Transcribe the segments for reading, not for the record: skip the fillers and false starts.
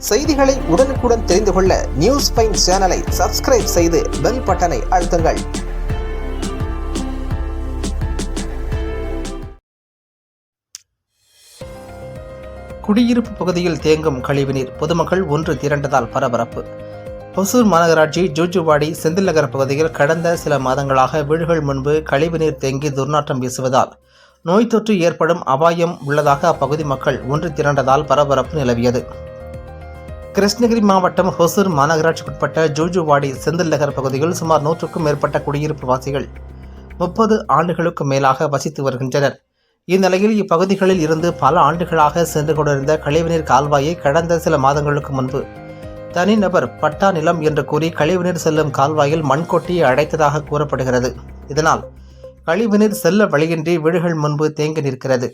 செய்திகளை உடனுக்குடன் தெரிந்து கொள்ள நியூஸ் பைன் சேனலை சப்ஸ்கிரைப் செய்து பெல் பட்டனை அழுத்துங்கள். குடியிருப்பு பகுதியில் தேங்கும் கழிவுநீர் பொதுமக்கள் ஒன்று திரண்டதால் பரபரப்பு. ஒசூர் மாநகராட்சி ஜூஜுவாடி செந்தில் நகர் பகுதியில் கடந்த சில மாதங்களாக வீடுகள் முன்பு கழிவுநீர் தேங்கி துர்நாற்றம் வீசுவதால் நோய் தொற்று ஏற்படும் அபாயம் உள்ளதாக அப்பகுதி மக்கள் ஒன்று திரண்டதால் பரபரப்பு நிலவியது. கிருஷ்ணகிரி மாவட்டம் ஒசூர் மாநகராட்சிக்குட்பட்ட ஜூஜுவாடி செந்தில் நகர் பகுதியில் சுமார் 100க்கும் மேற்பட்ட குடியிருப்பு வாசிகள் 30 ஆண்டுகளுக்கு மேலாக வசித்து வருகின்றனர். இந்நிலையில் இப்பகுதிகளில் இருந்து பல ஆண்டுகளாக சென்று கொண்டிருந்த கழிவுநீர் கால்வாயை கடந்த சில மாதங்களுக்கு முன்பு தனிநபர் பட்டா நிலம் என்று கூறி கழிவுநீர் செல்லும் கால்வாயில் மண் கொட்டி அடைத்ததாக கூறப்படுகிறது. இதனால் கழிவுநீர் செல்ல வழியின்றி வீடுகள் முன்பு தேங்கி நிற்கிறது.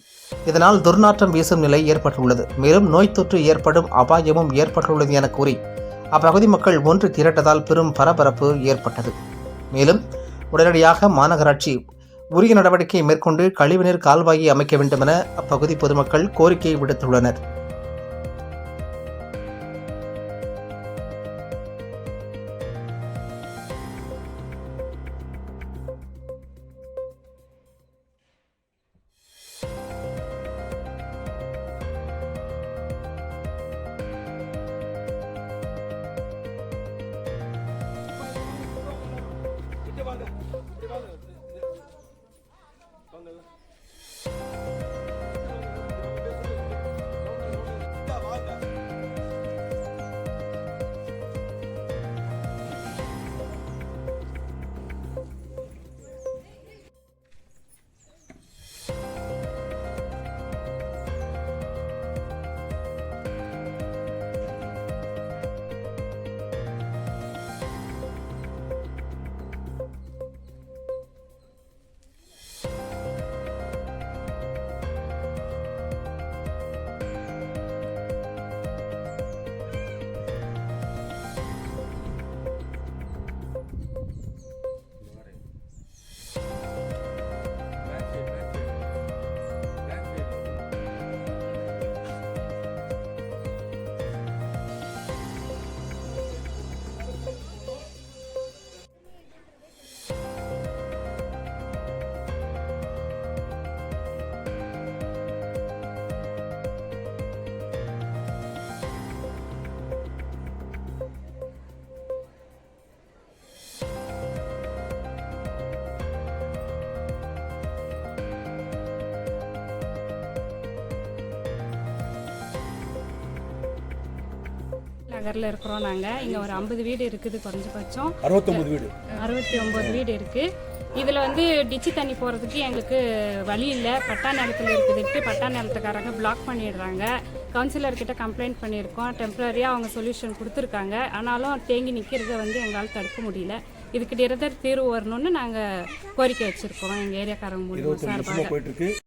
இதனால் துர்நாற்றம் வீசும் நிலை ஏற்பட்டுள்ளது. மேலும் நோய் தொற்று ஏற்படும் அபாயமும் ஏற்பட்டுள்ளது என கூறி அப்பகுதி மக்கள் ஒன்று திரட்டதால் பெரும் பரபரப்பு ஏற்பட்டது. மேலும் உடனடியாக மாநகராட்சி உரிய நடவடிக்கை மேற்கொண்டு கழிவுநீர் கால்வாயை அமைக்க வேண்டும் என அப்பகுதி பொதுமக்கள் கோரிக்கை விடுத்துள்ளனர். நகரில் இருக்கிறோம். நாங்கள் இங்கே ஒரு 50 வீடு இருக்குது, குறைஞ்சபட்சம் 69 வீடு இருக்குது. இதில் வந்து டிச்சு தண்ணி போகிறதுக்கு எங்களுக்கு வழி இல்லை. பட்டா நிலத்தில் இருக்குதுட்டு பட்டா நிலத்துக்காரங்க பிளாக் பண்ணிடுறாங்க. கவுன்சிலர்கிட்ட கம்ப்ளைண்ட் பண்ணியிருக்கோம். டெம்பரரியாக அவங்க சொல்யூஷன் கொடுத்துருக்காங்க. ஆனாலும் தேங்கி நிற்கிறத வந்து எங்களால் தடுக்க முடியல. இதுக்கு நிரந்தர தீர்வு வரணும்னு நாங்கள் கோரிக்கை வச்சுருக்கோம் எங்கள் ஏரியாக்காரங்க மூலியமாக சார்பாக.